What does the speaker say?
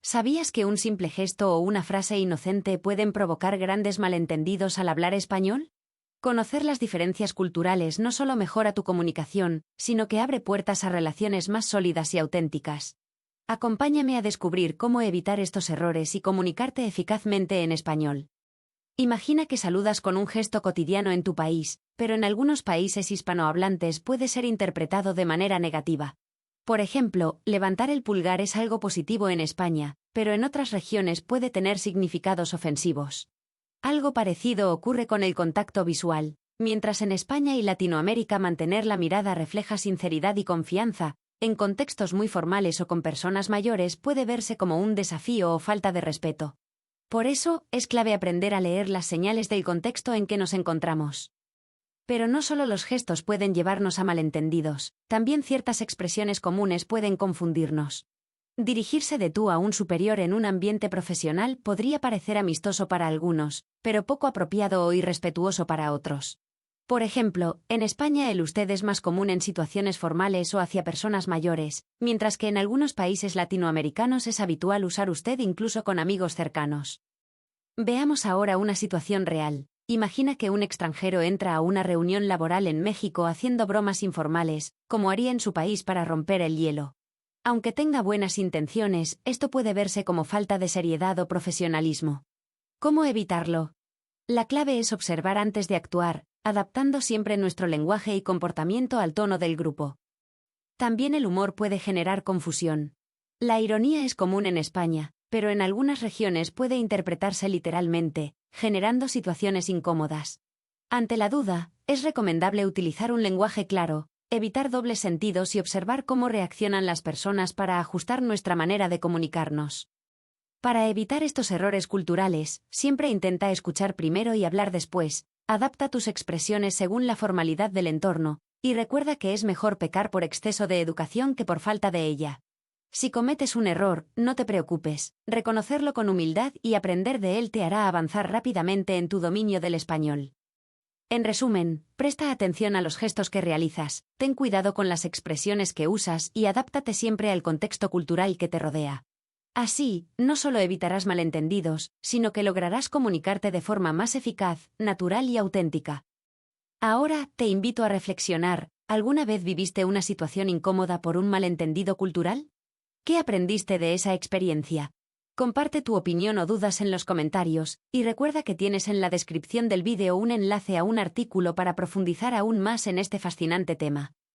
¿Sabías que un simple gesto o una frase inocente pueden provocar grandes malentendidos al hablar español? Conocer las diferencias culturales no solo mejora tu comunicación, sino que abre puertas a relaciones más sólidas y auténticas. Acompáñame a descubrir cómo evitar estos errores y comunicarte eficazmente en español. Imagina que saludas con un gesto cotidiano en tu país, pero en algunos países hispanohablantes puede ser interpretado de manera negativa. Por ejemplo, levantar el pulgar es algo positivo en España, pero en otras regiones puede tener significados ofensivos. Algo parecido ocurre con el contacto visual. Mientras en España y Latinoamérica mantener la mirada refleja sinceridad y confianza, en contextos muy formales o con personas mayores puede verse como un desafío o falta de respeto. Por eso, es clave aprender a leer las señales del contexto en que nos encontramos. Pero no solo los gestos pueden llevarnos a malentendidos, también ciertas expresiones comunes pueden confundirnos. Dirigirse de tú a un superior en un ambiente profesional podría parecer amistoso para algunos, pero poco apropiado o irrespetuoso para otros. Por ejemplo, en España el usted es más común en situaciones formales o hacia personas mayores, mientras que en algunos países latinoamericanos es habitual usar usted incluso con amigos cercanos. Veamos ahora una situación real. Imagina que un extranjero entra a una reunión laboral en México haciendo bromas informales, como haría en su país para romper el hielo. Aunque tenga buenas intenciones, esto puede verse como falta de seriedad o profesionalismo. ¿Cómo evitarlo? La clave es observar antes de actuar, adaptando siempre nuestro lenguaje y comportamiento al tono del grupo. También el humor puede generar confusión. La ironía es común en España, pero en algunas regiones puede interpretarse literalmente, generando situaciones incómodas. Ante la duda, es recomendable utilizar un lenguaje claro, evitar dobles sentidos y observar cómo reaccionan las personas para ajustar nuestra manera de comunicarnos. Para evitar estos errores culturales, siempre intenta escuchar primero y hablar después, adapta tus expresiones según la formalidad del entorno, y recuerda que es mejor pecar por exceso de educación que por falta de ella. Si cometes un error, no te preocupes, reconocerlo con humildad y aprender de él te hará avanzar rápidamente en tu dominio del español. En resumen, presta atención a los gestos que realizas, ten cuidado con las expresiones que usas y adáptate siempre al contexto cultural que te rodea. Así, no solo evitarás malentendidos, sino que lograrás comunicarte de forma más eficaz, natural y auténtica. Ahora, te invito a reflexionar, ¿alguna vez viviste una situación incómoda por un malentendido cultural? ¿Qué aprendiste de esa experiencia? Comparte tu opinión o dudas en los comentarios, y recuerda que tienes en la descripción del vídeo un enlace a un artículo para profundizar aún más en este fascinante tema.